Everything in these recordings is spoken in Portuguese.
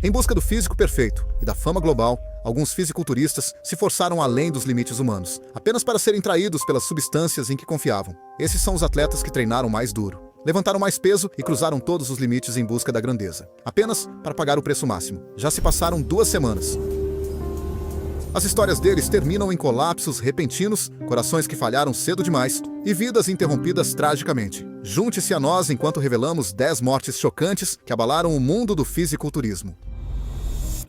Em busca do físico perfeito e da fama global, alguns fisiculturistas se forçaram além dos limites humanos, apenas para serem traídos pelas substâncias em que confiavam. Esses são os atletas que treinaram mais duro, levantaram mais peso e cruzaram todos os limites em busca da grandeza, apenas para pagar o preço máximo. Já se passaram 2 semanas. As histórias deles terminam em colapsos repentinos, corações que falharam cedo demais e vidas interrompidas tragicamente. Junte-se a nós enquanto revelamos 10 mortes chocantes que abalaram o mundo do fisiculturismo.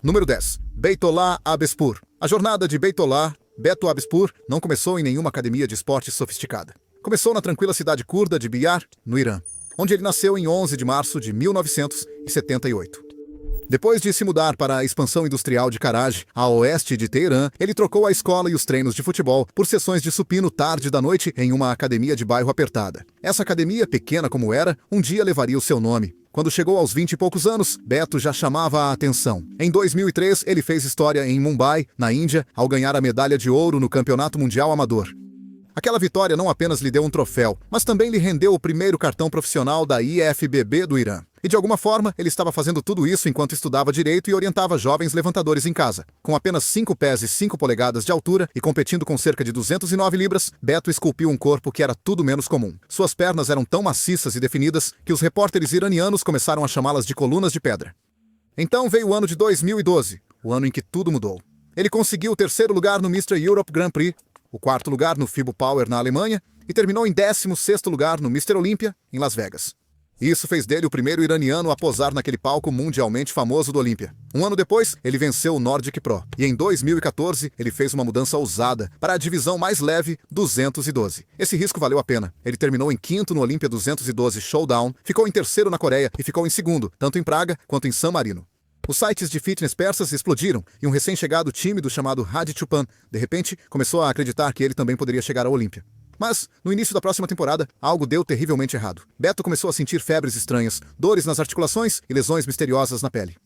Número 10. Beytollah Abespur. A jornada de Beytollah Beto Abespur não começou em nenhuma academia de esporte sofisticada. Começou na tranquila cidade curda de Biyar, no Irã, onde ele nasceu em 11 de março de 1978. Depois de se mudar para a expansão industrial de Karaj, a oeste de Teherã, ele trocou a escola e os treinos de futebol por sessões de supino tarde da noite em uma academia de bairro apertada. Essa academia, pequena como era, um dia levaria o seu nome. Quando chegou aos 20 e poucos anos, Beto já chamava a atenção. Em 2003, ele fez história em Mumbai, na Índia, ao ganhar a medalha de ouro no Campeonato Mundial Amador. Aquela vitória não apenas lhe deu um troféu, mas também lhe rendeu o primeiro cartão profissional da IFBB do Irã. E de alguma forma, ele estava fazendo tudo isso enquanto estudava direito e orientava jovens levantadores em casa. Com apenas 5 pés e 5 polegadas de altura e competindo com cerca de 209 libras, Beto esculpiu um corpo que era tudo menos comum. Suas pernas eram tão maciças e definidas que os repórteres iranianos começaram a chamá-las de colunas de pedra. Então veio o ano de 2012, o ano em que tudo mudou. Ele conseguiu o 3º lugar no Mr. Europe Grand Prix, o 4º lugar no FIBO Power na Alemanha e terminou em 16º lugar no Mr. Olympia, em Las Vegas. Isso fez dele o primeiro iraniano a posar naquele palco mundialmente famoso do Olympia. Um ano depois, ele venceu o Nordic Pro. E em 2014, ele fez uma mudança ousada para a divisão mais leve, 212. Esse risco valeu a pena. Ele terminou em 5º no Olympia 212 Showdown, ficou em 3º na Coreia e ficou em 2º, tanto em Praga quanto em San Marino. Os sites de fitness persas explodiram e um recém-chegado tímido chamado Hadi Choopan, de repente, começou a acreditar que ele também poderia chegar ao Olympia. Mas, no início da próxima temporada, algo deu terrivelmente errado. Beto começou a sentir febres estranhas, dores nas articulações e lesões misteriosas na pele.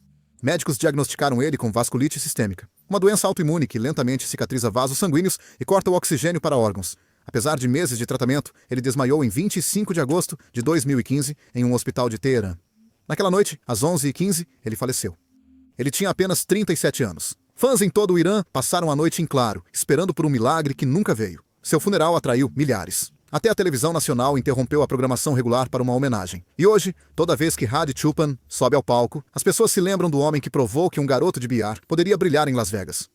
Médicos diagnosticaram ele com vasculite sistêmica, uma doença autoimune que lentamente cicatriza vasos sanguíneos e corta o oxigênio para órgãos. Apesar de meses de tratamento, ele desmaiou em 25 de agosto de 2015 em um hospital de Teherã. Naquela noite, às 11h15, ele faleceu. Ele tinha apenas 37 anos. Fãs em todo o Irã passaram a noite em claro, esperando por um milagre que nunca veio. Seu funeral atraiu milhares. Até a televisão nacional interrompeu a programação regular para uma homenagem. E hoje, toda vez que Hadi Choopan sobe ao palco, as pessoas se lembram do homem que provou que um garoto de Biyar poderia brilhar em Las Vegas.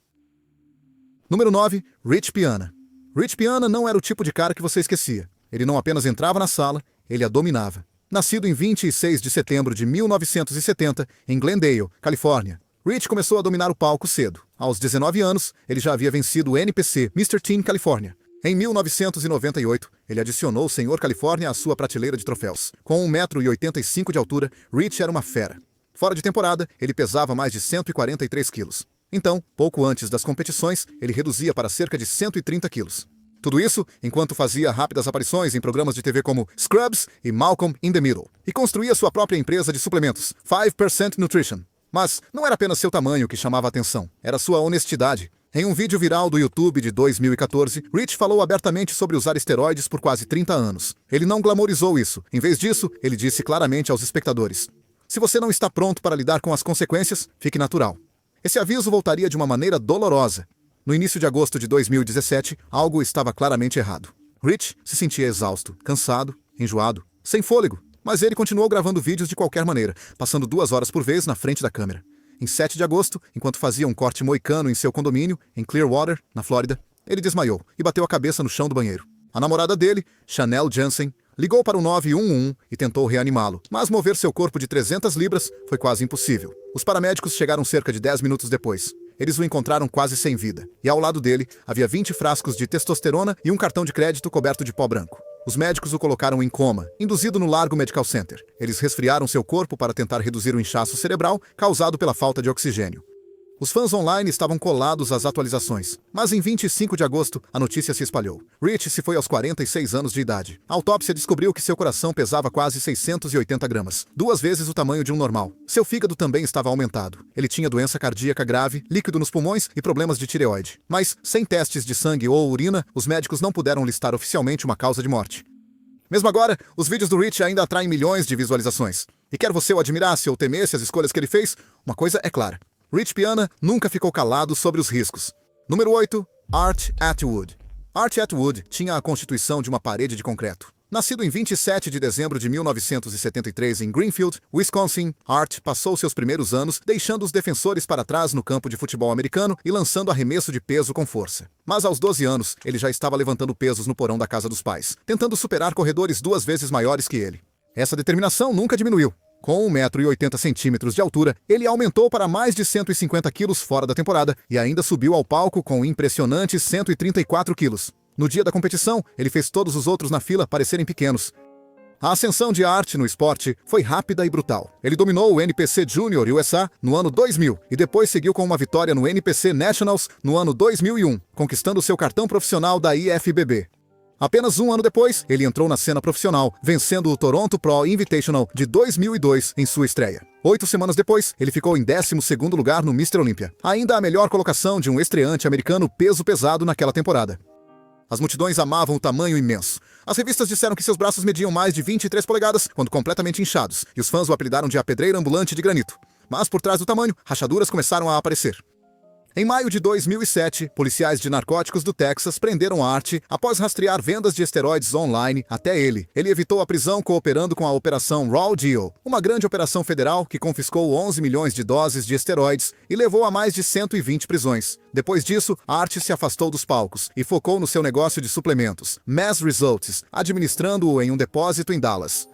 Número 9. Rich Piana. Rich Piana não era o tipo de cara que você esquecia. Ele não apenas entrava na sala, ele a dominava. Nascido em 26 de setembro de 1970, em Glendale, Califórnia, Rich começou a dominar o palco cedo. Aos 19 anos, ele já havia vencido o NPC Mr. Teen California. Em 1998, ele adicionou o Senhor Califórnia à sua prateleira de troféus. Com 1,85 m de altura, Rich era uma fera. Fora de temporada, ele pesava mais de 143 quilos. Então, pouco antes das competições, ele reduzia para cerca de 130 quilos. Tudo isso enquanto fazia rápidas aparições em programas de TV como Scrubs e Malcolm in the Middle. E construía sua própria empresa de suplementos, 5% Nutrition. Mas não era apenas seu tamanho que chamava a atenção, era sua honestidade. Em um vídeo viral do YouTube de 2014, Rich falou abertamente sobre usar esteroides por quase 30 anos. Ele não glamorizou isso. Em vez disso, ele disse claramente aos espectadores: se você não está pronto para lidar com as consequências, fique natural. Esse aviso voltaria de uma maneira dolorosa. No início de agosto de 2017, algo estava claramente errado. Rich se sentia exausto, cansado, enjoado, sem fôlego. Mas ele continuou gravando vídeos de qualquer maneira, passando 2 horas por vez na frente da câmera. Em 7 de agosto, enquanto fazia um corte moicano em seu condomínio, em Clearwater, na Flórida, ele desmaiou e bateu a cabeça no chão do banheiro. A namorada dele, Chanel Jansen, ligou para o 911 e tentou reanimá-lo, mas mover seu corpo de 300 libras foi quase impossível. Os paramédicos chegaram cerca de 10 minutos depois. Eles o encontraram quase sem vida, e ao lado dele havia 20 frascos de testosterona e um cartão de crédito coberto de pó branco. Os médicos o colocaram em coma, induzido no Largo Medical Center. Eles resfriaram seu corpo para tentar reduzir o inchaço cerebral causado pela falta de oxigênio. Os fãs online estavam colados às atualizações, mas em 25 de agosto a notícia se espalhou. Rich se foi aos 46 anos de idade. A autópsia descobriu que seu coração pesava quase 680 gramas, 2 vezes o tamanho de um normal. Seu fígado também estava aumentado. Ele tinha doença cardíaca grave, líquido nos pulmões e problemas de tireoide. Mas, sem testes de sangue ou urina, os médicos não puderam listar oficialmente uma causa de morte. Mesmo agora, os vídeos do Rich ainda atraem milhões de visualizações. E quer você o admirasse ou temesse as escolhas que ele fez, uma coisa é clara. Rich Piana nunca ficou calado sobre os riscos. Número 8. Art Atwood. Art Atwood tinha a constituição de uma parede de concreto. Nascido em 27 de dezembro de 1973 em Greenfield, Wisconsin, Art passou seus primeiros anos deixando os defensores para trás no campo de futebol americano e lançando arremesso de peso com força. Mas aos 12 anos, ele já estava levantando pesos no porão da casa dos pais, tentando superar corredores 2 vezes maiores que ele. Essa determinação nunca diminuiu. Com 1,80 m de altura, ele aumentou para mais de 150 quilos fora da temporada e ainda subiu ao palco com impressionantes 134 quilos. No dia da competição, ele fez todos os outros na fila parecerem pequenos. A ascensão de Art no esporte foi rápida e brutal. Ele dominou o NPC Junior USA no ano 2000 e depois seguiu com uma vitória no NPC Nationals no ano 2001, conquistando seu cartão profissional da IFBB. Apenas um ano depois, ele entrou na cena profissional, vencendo o Toronto Pro Invitational de 2002 em sua estreia. 8 semanas depois, ele ficou em 12º lugar no Mr. Olympia, ainda a melhor colocação de um estreante americano peso pesado naquela temporada. As multidões amavam o tamanho imenso. As revistas disseram que seus braços mediam mais de 23 polegadas quando completamente inchados, e os fãs o apelidaram de a pedreira ambulante de granito. Mas por trás do tamanho, rachaduras começaram a aparecer. Em maio de 2007, policiais de narcóticos do Texas prenderam Art após rastrear vendas de esteroides online até ele. Ele evitou a prisão cooperando com a Operação Raw Deal, uma grande operação federal que confiscou 11 milhões de doses de esteroides e levou a mais de 120 prisões. Depois disso, Art se afastou dos palcos e focou no seu negócio de suplementos, Mass Results, administrando-o em um depósito em Dallas.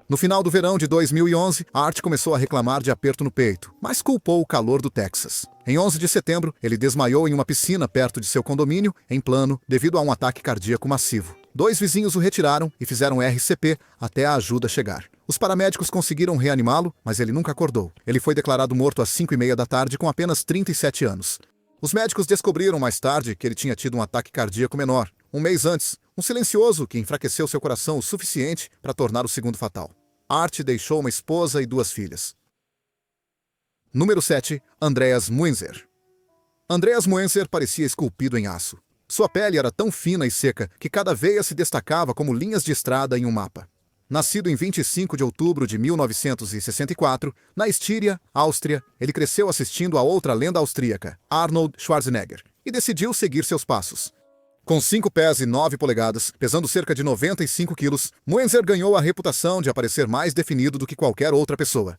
No final do verão de 2011, Art começou a reclamar de aperto no peito, mas culpou o calor do Texas. Em 11 de setembro, ele desmaiou em uma piscina perto de seu condomínio, em Plano, devido a um ataque cardíaco massivo. 2 vizinhos o retiraram e fizeram RCP até a ajuda chegar. Os paramédicos conseguiram reanimá-lo, mas ele nunca acordou. Ele foi declarado morto às 5h30 da tarde com apenas 37 anos. Os médicos descobriram mais tarde que ele tinha tido um ataque cardíaco menor, um mês antes, um silencioso que enfraqueceu seu coração o suficiente para tornar o segundo fatal. Art deixou uma esposa e 2 filhas. Número 7. Andreas Muenzer. Andreas Muenzer parecia esculpido em aço. Sua pele era tão fina e seca que cada veia se destacava como linhas de estrada em um mapa. Nascido em 25 de outubro de 1964, na Estíria, Áustria, ele cresceu assistindo a outra lenda austríaca, Arnold Schwarzenegger, e decidiu seguir seus passos. Com 5 pés e 9 polegadas, pesando cerca de 95 quilos, Muenzer ganhou a reputação de aparecer mais definido do que qualquer outra pessoa.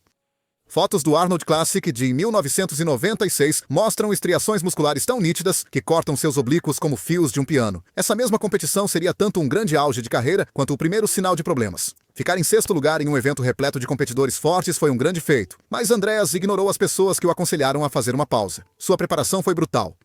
Fotos do Arnold Classic de 1996 mostram estriações musculares tão nítidas que cortam seus oblíquos como fios de um piano. Essa mesma competição seria tanto um grande auge de carreira quanto o primeiro sinal de problemas. Ficar em 6º lugar em um evento repleto de competidores fortes foi um grande feito, mas Andreas ignorou as pessoas que o aconselharam a fazer uma pausa. Sua preparação foi brutal.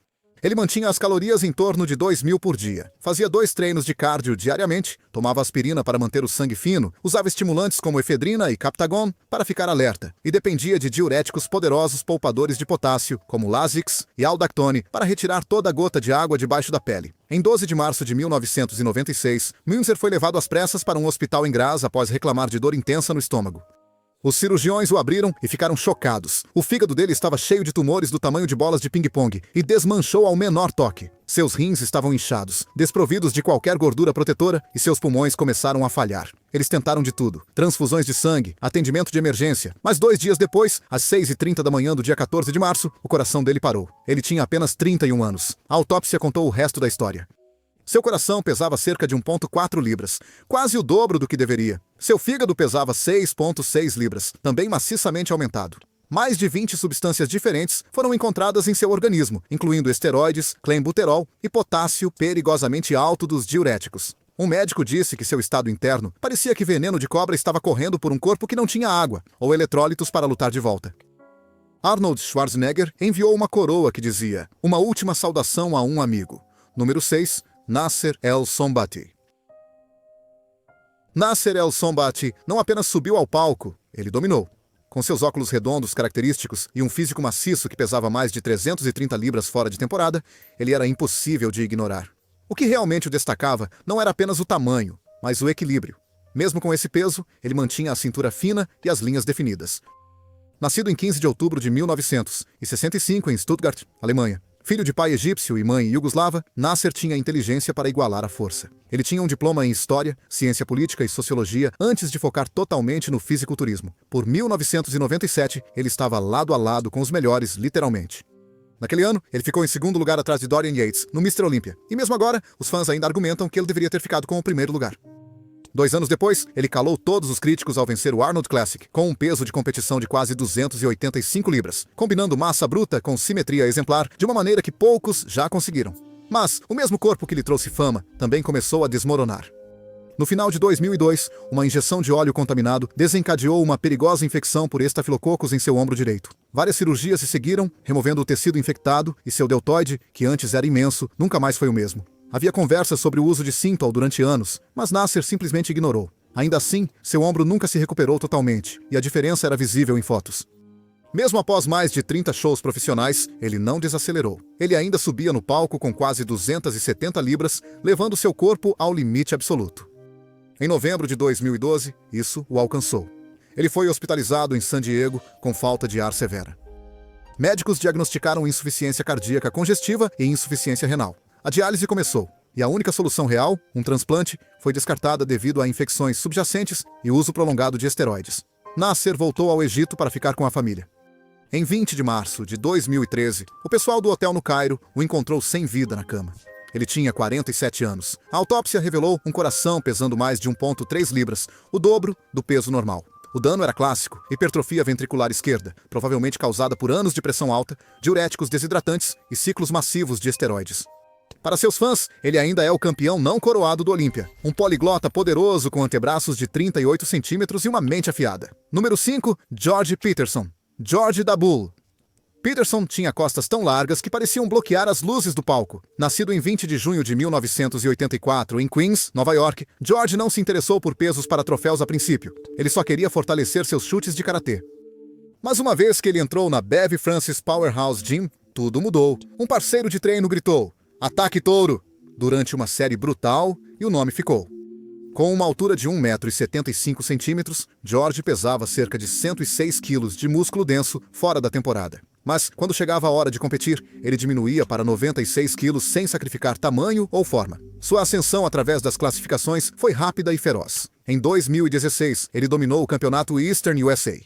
Ele mantinha as calorias em torno de 2.000 por dia. Fazia 2 treinos de cardio diariamente, tomava aspirina para manter o sangue fino, usava estimulantes como efedrina e Captagon para ficar alerta, e dependia de diuréticos poderosos poupadores de potássio, como Lasix e Aldactone, para retirar toda a gota de água debaixo da pele. Em 12 de março de 1996, Muenzer foi levado às pressas para um hospital em Graz após reclamar de dor intensa no estômago. Os cirurgiões o abriram e ficaram chocados. O fígado dele estava cheio de tumores do tamanho de bolas de ping-pong e desmanchou ao menor toque. Seus rins estavam inchados, desprovidos de qualquer gordura protetora, e seus pulmões começaram a falhar. Eles tentaram de tudo: transfusões de sangue, atendimento de emergência. Mas 2 dias depois, às 6h30 da manhã do dia 14 de março, o coração dele parou. Ele tinha apenas 31 anos. A autópsia contou o resto da história. Seu coração pesava cerca de 1,4 libras, quase o dobro do que deveria. Seu fígado pesava 6,6 libras, também maciçamente aumentado. Mais de 20 substâncias diferentes foram encontradas em seu organismo, incluindo esteroides, clenbuterol e potássio perigosamente alto dos diuréticos. Um médico disse que seu estado interno parecia que veneno de cobra estava correndo por um corpo que não tinha água ou eletrólitos para lutar de volta. Arnold Schwarzenegger enviou uma coroa que dizia: "Uma última saudação a um amigo". Número 6. Nasser El-Sonbaty. Nasser El-Sonbaty não apenas subiu ao palco, ele dominou. Com seus óculos redondos característicos e um físico maciço que pesava mais de 330 libras fora de temporada, ele era impossível de ignorar. O que realmente o destacava não era apenas o tamanho, mas o equilíbrio. Mesmo com esse peso, ele mantinha a cintura fina e as linhas definidas. Nascido em 15 de outubro de 1965 em Stuttgart, Alemanha, Filho de pai egípcio e mãe iugoslava, Nasser tinha inteligência para igualar a força. Ele tinha um diploma em História, Ciência Política e Sociologia antes de focar totalmente no fisiculturismo. Por 1997, ele estava lado a lado com os melhores, literalmente. Naquele ano, ele ficou em segundo lugar atrás de Dorian Yates, no Mr. Olympia. E mesmo agora, os fãs ainda argumentam que ele deveria ter ficado com o primeiro lugar. 2 anos depois, ele calou todos os críticos ao vencer o Arnold Classic, com um peso de competição de quase 285 libras, combinando massa bruta com simetria exemplar de uma maneira que poucos já conseguiram. Mas o mesmo corpo que lhe trouxe fama também começou a desmoronar. No final de 2002, uma injeção de óleo contaminado desencadeou uma perigosa infecção por estafilococcus em seu ombro direito. Várias cirurgias se seguiram, removendo o tecido infectado e seu deltoide, que antes era imenso, nunca mais foi o mesmo. Havia conversas sobre o uso de Synthol durante anos, mas Nasser simplesmente ignorou. Ainda assim, seu ombro nunca se recuperou totalmente, e a diferença era visível em fotos. Mesmo após mais de 30 shows profissionais, ele não desacelerou. Ele ainda subia no palco com quase 270 libras, levando seu corpo ao limite absoluto. Em novembro de 2012, isso o alcançou. Ele foi hospitalizado em San Diego com falta de ar severa. Médicos diagnosticaram insuficiência cardíaca congestiva e insuficiência renal. A diálise começou, e a única solução real, um transplante, foi descartada devido a infecções subjacentes e uso prolongado de esteroides. Nasser voltou ao Egito para ficar com a família. Em 20 de março de 2013, o pessoal do hotel no Cairo o encontrou sem vida na cama. Ele tinha 47 anos. A autópsia revelou um coração pesando mais de 1,3 libras, o dobro do peso normal. O dano era clássico, hipertrofia ventricular esquerda, provavelmente causada por anos de pressão alta, diuréticos desidratantes e ciclos massivos de esteroides. Para seus fãs, ele ainda é o campeão não coroado do Olímpia, um poliglota poderoso com antebraços de 38 centímetros e uma mente afiada. Número 5, George Peterson. George da Bull. Peterson tinha costas tão largas que pareciam bloquear as luzes do palco. Nascido em 20 de junho de 1984 em Queens, Nova York, George não se interessou por pesos para troféus a princípio. Ele só queria fortalecer seus chutes de karatê. Mas uma vez que ele entrou na Bev Francis Powerhouse Gym, tudo mudou. Um parceiro de treino gritou: "Ataque touro!" durante uma série brutal, e o nome ficou. Com uma altura de 1,75 m, George pesava cerca de 106 quilos de músculo denso fora da temporada. Mas, quando chegava a hora de competir, ele diminuía para 96 quilos sem sacrificar tamanho ou forma. Sua ascensão através das classificações foi rápida e feroz. Em 2016, ele dominou o campeonato Eastern USA.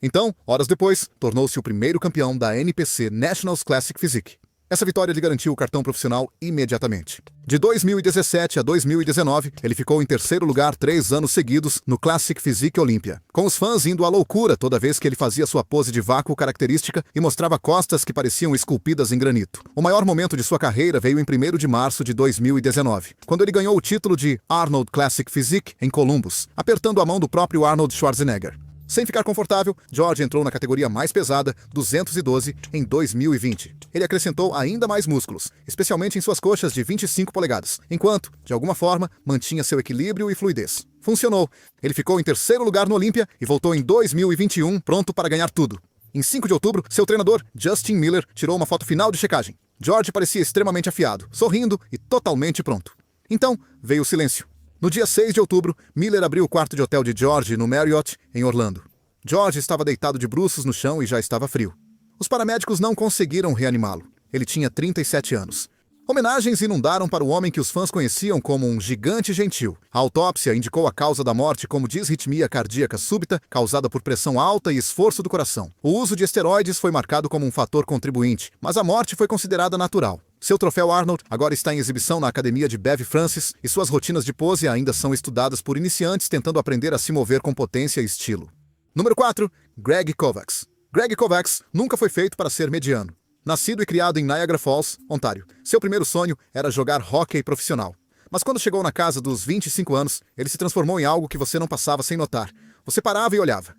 Então, horas depois, tornou-se o primeiro campeão da NPC Nationals Classic Physique. Essa vitória lhe garantiu o cartão profissional imediatamente. De 2017 a 2019, ele ficou em terceiro lugar 3 anos seguidos no Classic Physique Olympia, com os fãs indo à loucura toda vez que ele fazia sua pose de vácuo característica e mostrava costas que pareciam esculpidas em granito. O maior momento de sua carreira veio em 1º de março de 2019, quando ele ganhou o título de Arnold Classic Physique em Columbus, apertando a mão do próprio Arnold Schwarzenegger. Sem ficar confortável, George entrou na categoria mais pesada, 212, em 2020. Ele acrescentou ainda mais músculos, especialmente em suas coxas de 25 polegadas, enquanto, de alguma forma, mantinha seu equilíbrio e fluidez. Funcionou. Ele ficou em terceiro lugar no Olímpia e voltou em 2021 pronto para ganhar tudo. Em 5 de outubro, seu treinador, Justin Miller, tirou uma foto final de checagem. George parecia extremamente afiado, sorrindo e totalmente pronto. Então, veio o silêncio. No dia 6 de outubro, Miller abriu o quarto de hotel de George no Marriott, em Orlando. George estava deitado de bruços no chão e já estava frio. Os paramédicos não conseguiram reanimá-lo. Ele tinha 37 anos. Homenagens inundaram para o homem que os fãs conheciam como um gigante gentil. A autópsia indicou a causa da morte como disritmia cardíaca súbita causada por pressão alta e esforço do coração. O uso de esteroides foi marcado como um fator contribuinte, mas a morte foi considerada natural. Seu troféu Arnold agora está em exibição na academia de Bev Francis e suas rotinas de pose ainda são estudadas por iniciantes tentando aprender a se mover com potência e estilo. Número 4. Greg Kovacs. Greg Kovacs nunca foi feito para ser mediano. Nascido e criado em Niagara Falls, Ontário, seu primeiro sonho era jogar hóquei profissional. Mas quando chegou na casa dos 25 anos, ele se transformou em algo que você não passava sem notar. Você parava e olhava.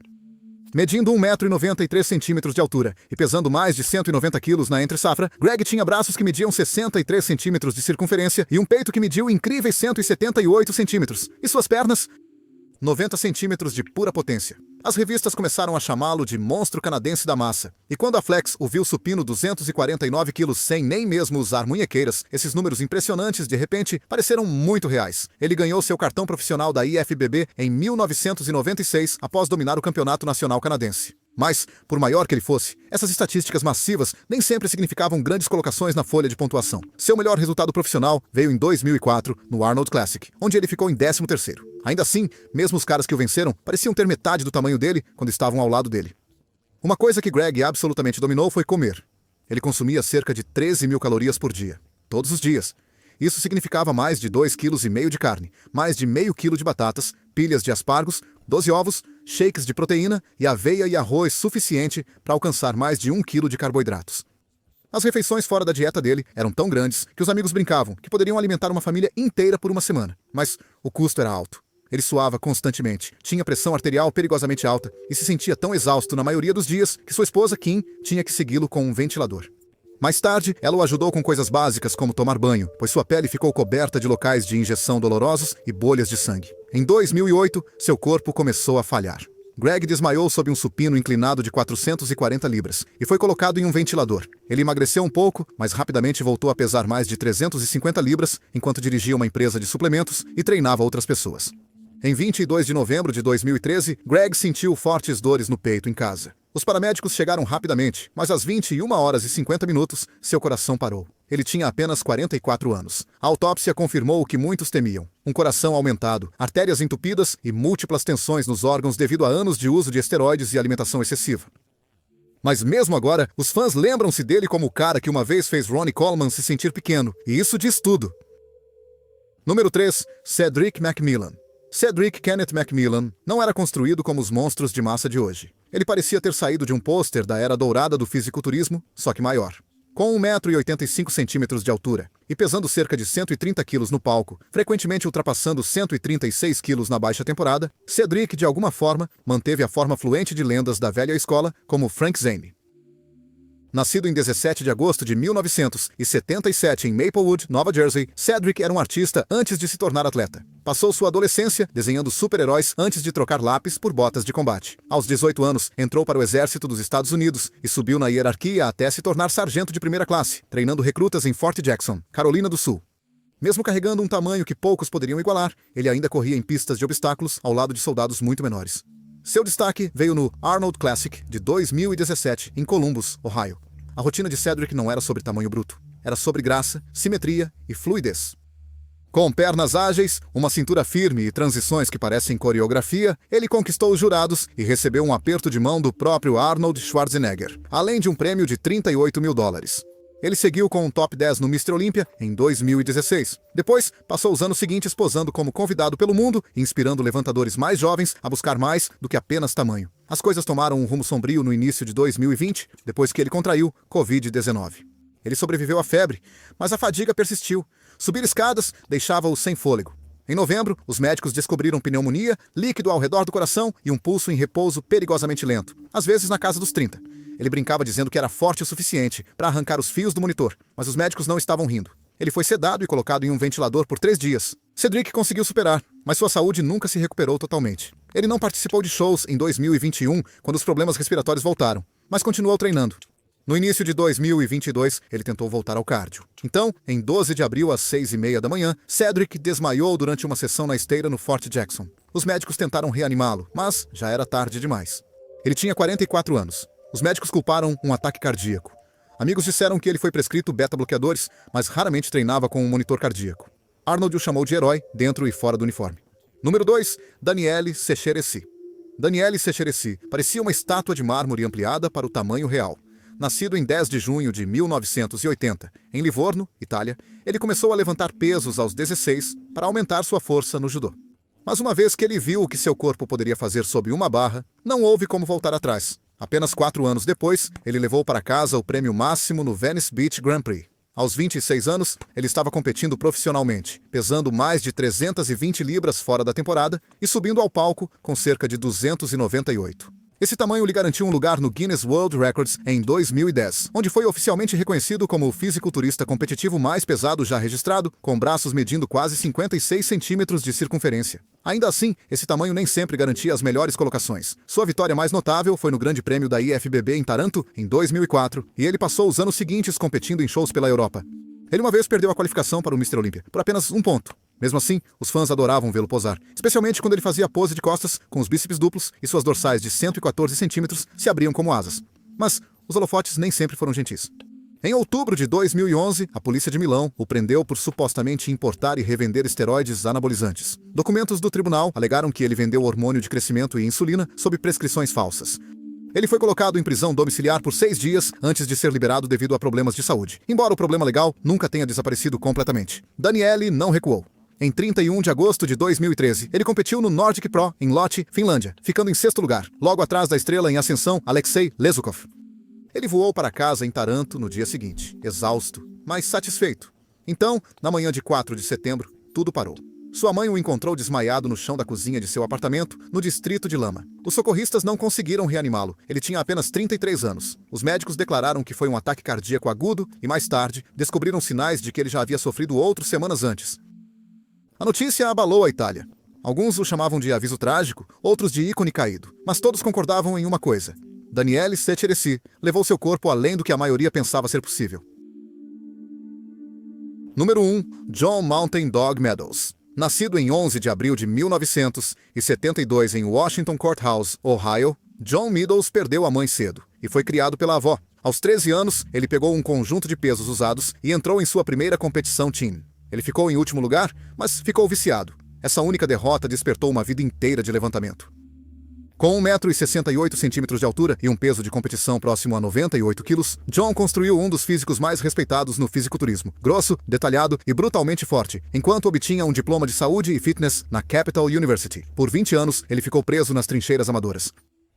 Medindo 1,93 m de altura e pesando mais de 190 quilos na entre-safra, Greg tinha braços que mediam 63 centímetros de circunferência e um peito que mediu incríveis 178 centímetros. E suas pernas? 90 centímetros de pura potência. As revistas começaram a chamá-lo de monstro canadense da massa. E quando a Flex o viu supino 249 quilos sem nem mesmo usar munhequeiras, esses números impressionantes de repente pareceram muito reais. Ele ganhou seu cartão profissional da IFBB em 1996 após dominar o campeonato nacional canadense. Mas, por maior que ele fosse, essas estatísticas massivas nem sempre significavam grandes colocações na folha de pontuação. Seu melhor resultado profissional veio em 2004, no Arnold Classic, onde ele ficou em 13º. Ainda assim, mesmo os caras que o venceram pareciam ter metade do tamanho dele quando estavam ao lado dele. Uma coisa que Greg absolutamente dominou foi comer. Ele consumia cerca de 13.000 calorias por dia, todos os dias. Isso significava mais de 2,5 kg de carne, mais de meio quilo de batatas, pilhas de aspargos, 12 ovos, shakes de proteína e aveia e arroz suficiente para alcançar mais de 1 quilo de carboidratos. As refeições fora da dieta dele eram tão grandes que os amigos brincavam que poderiam alimentar uma família inteira por uma semana. Mas o custo era alto. Ele suava constantemente, tinha pressão arterial perigosamente alta e se sentia tão exausto na maioria dos dias que sua esposa, Kim, tinha que segui-lo com um ventilador. Mais tarde, ela o ajudou com coisas básicas como tomar banho, pois sua pele ficou coberta de locais de injeção dolorosos e bolhas de sangue. Em 2008, seu corpo começou a falhar. Greg desmaiou sob um supino inclinado de 440 libras e foi colocado em um ventilador. Ele emagreceu um pouco, mas rapidamente voltou a pesar mais de 350 libras enquanto dirigia uma empresa de suplementos e treinava outras pessoas. Em 22 de novembro de 2013, Greg sentiu fortes dores no peito em casa. Os paramédicos chegaram rapidamente, mas às 21h50, seu coração parou. Ele tinha apenas 44 anos. A autópsia confirmou o que muitos temiam: um coração aumentado, artérias entupidas e múltiplas tensões nos órgãos devido a anos de uso de esteroides e alimentação excessiva. Mas mesmo agora, os fãs lembram-se dele como o cara que uma vez fez Ronnie Coleman se sentir pequeno, e isso diz tudo. Número 3. Cedric McMillan. Cedric Kenneth McMillan não era construído como os monstros de massa de hoje. Ele parecia ter saído de um pôster da era dourada do fisiculturismo, só que maior. Com 1,85 m de altura e pesando cerca de 130 kg no palco, frequentemente ultrapassando 136 kg na baixa temporada, Cedric, de alguma forma, manteve a forma fluente de lendas da velha escola, como Frank Zane. Nascido em 17 de agosto de 1977 em Maplewood, Nova Jersey, Cedric era um artista antes de se tornar atleta. Passou sua adolescência desenhando super-heróis antes de trocar lápis por botas de combate. Aos 18 anos, entrou para o exército dos Estados Unidos e subiu na hierarquia até se tornar sargento de primeira classe, treinando recrutas em Fort Jackson, Carolina do Sul. Mesmo carregando um tamanho que poucos poderiam igualar, ele ainda corria em pistas de obstáculos ao lado de soldados muito menores. Seu destaque veio no Arnold Classic de 2017, em Columbus, Ohio. A rotina de Cedric não era sobre tamanho bruto, era sobre graça, simetria e fluidez. Com pernas ágeis, uma cintura firme e transições que parecem coreografia, ele conquistou os jurados e recebeu um aperto de mão do próprio Arnold Schwarzenegger, além de um prêmio de $38.000. Ele seguiu com um top 10 no Mr. Olympia em 2016. Depois, passou os anos seguintes posando como convidado pelo mundo e inspirando levantadores mais jovens a buscar mais do que apenas tamanho. As coisas tomaram um rumo sombrio no início de 2020, depois que ele contraiu Covid-19. Ele sobreviveu à febre, mas a fadiga persistiu. Subir escadas deixava-o sem fôlego. Em novembro, os médicos descobriram pneumonia, líquido ao redor do coração e um pulso em repouso perigosamente lento, às vezes na casa dos 30. Ele brincava dizendo que era forte o suficiente para arrancar os fios do monitor, mas os médicos não estavam rindo. Ele foi sedado e colocado em um ventilador por 3 dias. Cedric conseguiu superar, mas sua saúde nunca se recuperou totalmente. Ele não participou de shows em 2021, quando os problemas respiratórios voltaram, mas continuou treinando. No início de 2022, ele tentou voltar ao cardio. Então, em 12 de abril às 6h30 da manhã, Cedric desmaiou durante uma sessão na esteira no Fort Jackson. Os médicos tentaram reanimá-lo, mas já era tarde demais. Ele tinha 44 anos. Os médicos culparam um ataque cardíaco. Amigos disseram que ele foi prescrito beta-bloqueadores, mas raramente treinava com um monitor cardíaco. Arnold o chamou de herói, dentro e fora do uniforme. Número 2. Daniele Ceccheressi. Daniele Ceccheressi parecia uma estátua de mármore ampliada para o tamanho real. Nascido em 10 de junho de 1980, em Livorno, Itália, ele começou a levantar pesos aos 16 para aumentar sua força no judô. Mas uma vez que ele viu o que seu corpo poderia fazer sob uma barra, não houve como voltar atrás. Apenas 4 anos depois, ele levou para casa o prêmio máximo no Venice Beach Grand Prix. Aos 26 anos, ele estava competindo profissionalmente, pesando mais de 320 libras fora da temporada e subindo ao palco com cerca de 298. Esse tamanho lhe garantiu um lugar no Guinness World Records em 2010, onde foi oficialmente reconhecido como o fisiculturista competitivo mais pesado já registrado, com braços medindo quase 56 centímetros de circunferência. Ainda assim, esse tamanho nem sempre garantia as melhores colocações. Sua vitória mais notável foi no Grande Prêmio da IFBB em Taranto, em 2004, e ele passou os anos seguintes competindo em shows pela Europa. Ele uma vez perdeu a qualificação para o Mr. Olympia, por apenas 1 ponto. Mesmo assim, os fãs adoravam vê-lo posar, especialmente quando ele fazia a pose de costas, com os bíceps duplos e suas dorsais de 114 centímetros se abriam como asas. Mas os holofotes nem sempre foram gentis. Em outubro de 2011, a polícia de Milão o prendeu por supostamente importar e revender esteroides anabolizantes. Documentos do tribunal alegaram que ele vendeu hormônio de crescimento e insulina sob prescrições falsas. Ele foi colocado em prisão domiciliar por 6 dias antes de ser liberado devido a problemas de saúde, embora o problema legal nunca tenha desaparecido completamente. Daniele não recuou. Em 31 de agosto de 2013, ele competiu no Nordic Pro em Lodz, Finlândia, ficando em 6º lugar, logo atrás da estrela em ascensão Alexei Lezukov. Ele voou para casa em Taranto no dia seguinte, exausto, mas satisfeito. Então, na manhã de 4 de setembro, tudo parou. Sua mãe o encontrou desmaiado no chão da cozinha de seu apartamento, no distrito de Lama. Os socorristas não conseguiram reanimá-lo. Ele tinha apenas 33 anos. Os médicos declararam que foi um ataque cardíaco agudo e, mais tarde, descobriram sinais de que ele já havia sofrido outro semanas antes. A notícia abalou a Itália. Alguns o chamavam de aviso trágico, outros de ícone caído. Mas todos concordavam em uma coisa. Daniele Settiressi levou seu corpo além do que a maioria pensava ser possível. Número 1. John Mountain Dog Meadows. Nascido em 11 de abril de 1972 em Washington Courthouse, Ohio, John Meadows perdeu a mãe cedo e foi criado pela avó. Aos 13 anos, ele pegou um conjunto de pesos usados e entrou em sua primeira competição teen. Ele ficou em último lugar, mas ficou viciado. Essa única derrota despertou uma vida inteira de levantamento. Com 1,68 m de altura e um peso de competição próximo a 98 kg, John construiu um dos físicos mais respeitados no fisiculturismo, grosso, detalhado e brutalmente forte, enquanto obtinha um diploma de saúde e fitness na Capital University. Por 20 anos, ele ficou preso nas trincheiras amadoras.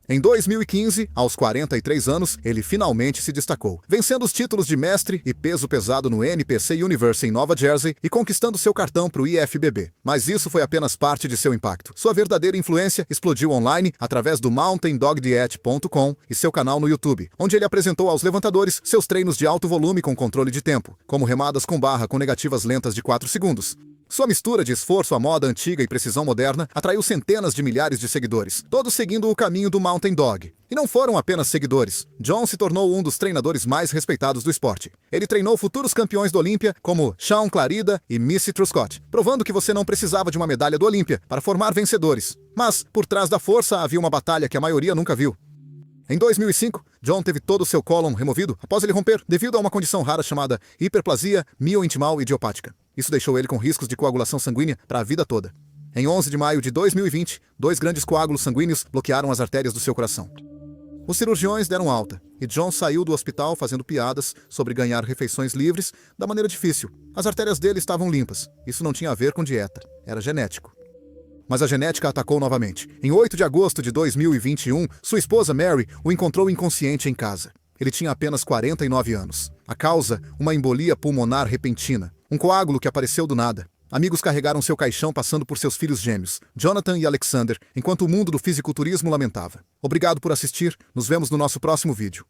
Em 2015, aos 43 anos, ele finalmente se destacou, vencendo os títulos de mestre e peso pesado no NPC Universe em Nova Jersey e conquistando seu cartão para o IFBB. Mas isso foi apenas parte de seu impacto. Sua verdadeira influência explodiu online através do mountaindogdiet.com e seu canal no YouTube, onde ele apresentou aos levantadores seus treinos de alto volume com controle de tempo, como remadas com barra com negativas lentas de 4 segundos. Sua mistura de esforço à moda antiga e precisão moderna atraiu centenas de milhares de seguidores, todos seguindo o caminho do Mountain Dog. E não foram apenas seguidores. John se tornou um dos treinadores mais respeitados do esporte. Ele treinou futuros campeões do Olímpia, como Sean Clarida e Missy Truscott, provando que você não precisava de uma medalha do Olímpia para formar vencedores. Mas, por trás da força, havia uma batalha que a maioria nunca viu. Em 2005, John teve todo o seu cólon removido após ele romper devido a uma condição rara chamada hiperplasia miointimal idiopática. Isso deixou ele com riscos de coagulação sanguínea para a vida toda. Em 11 de maio de 2020, 2 grandes coágulos sanguíneos bloquearam as artérias do seu coração. Os cirurgiões deram alta, e John saiu do hospital fazendo piadas sobre ganhar refeições livres da maneira difícil. As artérias dele estavam limpas. Isso não tinha a ver com dieta, era genético. Mas a genética atacou novamente. Em 8 de agosto de 2021, sua esposa Mary o encontrou inconsciente em casa. Ele tinha apenas 49 anos. A causa, uma embolia pulmonar repentina. Um coágulo que apareceu do nada. Amigos carregaram seu caixão passando por seus filhos gêmeos, Jonathan e Alexander, enquanto o mundo do fisiculturismo lamentava. Obrigado por assistir. Nos vemos no nosso próximo vídeo.